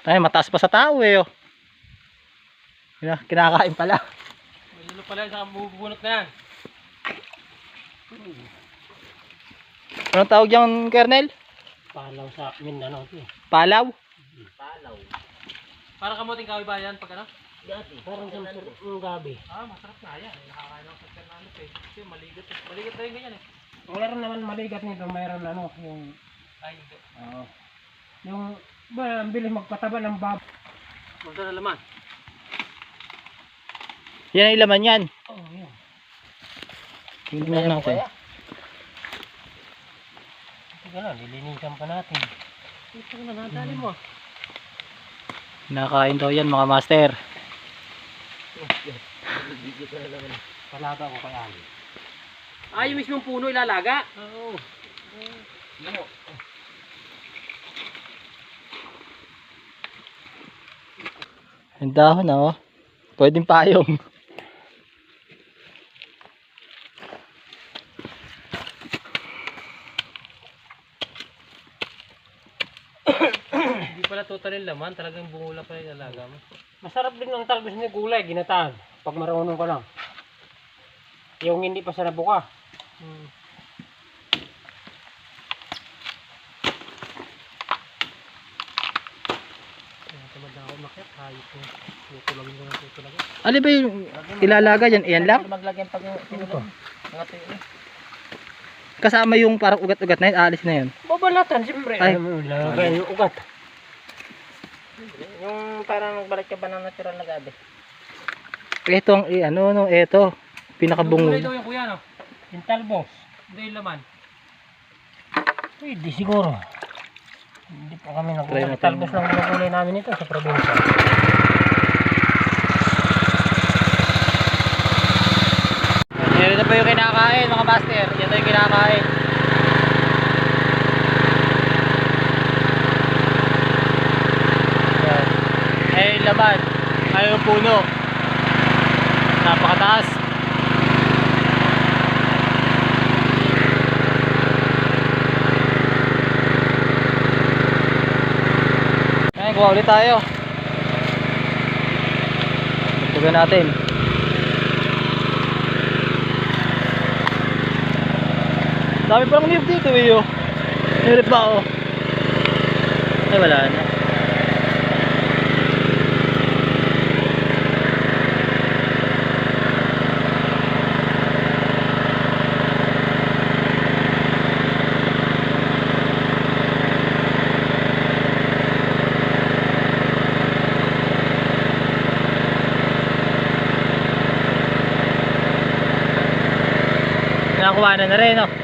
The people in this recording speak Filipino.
Ay, mataas pa sa tao eh, oh. Kinakain pala. May lulo pala sa bubunot na yan. Anong tawag yung kernel? Palaw sa Mindanao ito eh. Palaw? Palaw. Para kamuting kahoy ba yan pag ano? Dati. Parang yung gabi. Ah, masarap na yan. Nakakain ako sa kernel eh. Kasi maligat. Maligat na rin ganyan eh. Meron naman maligat nito. Mayroon ano yung... Ay, hindi. Oo. Yung... Ba, ang bilis magpataba ng bab. Magka na laman. Yan ang laman yan. Oo, yun. Tingnan natin. Ito na, lilinisan pa natin. Ito na, nadali mo. Kinakain daw yan mga master. Palaga ko kay Ali. Ah, yung mismong puno ilalaga? Oo. Oo. Yung dahon na, oh. Pwedeng payong. Hindi pala total yung laman, talagang bungula pala yung ilalaga mo. Masarap din ang talbos ni gulay, ginatahan. Pag marunong ka lang. Yung hindi pa sa nabuka. Tamad na ako makit, hayop mo. Tutulagin ko ng tutulagin. Ano ba yung ilalaga yan? Iyan lang? Maglagyan pag yung tinulog. Mga tuyo. Kasama yung parang ugat-ugat na yun, alis na yun. Babalatan, siyempre. Ay. Lagay yung ugat. Yung parang nagbalik ka ba ng natural na gabi? Ito ang, ito. Pinakabungol. Yung yung kuya, no? Yung talbos. Hindi yung laman. Pwede siguro. Hindi pa kami Try nagulay. natin. Talbos lang nagulay namin ito sa probinsya. Yan na pa yung kinakain mga master. Yan na yung kinakain. Yan. Eh yung laman. Ay yung puno. Napakataas. Ngayon kuha ulit tayo. Tugan natin. Dami pa lang niyog dito eh, oh. Meron pa, oh. Ay, wala na. Nakakuha na rin, oh.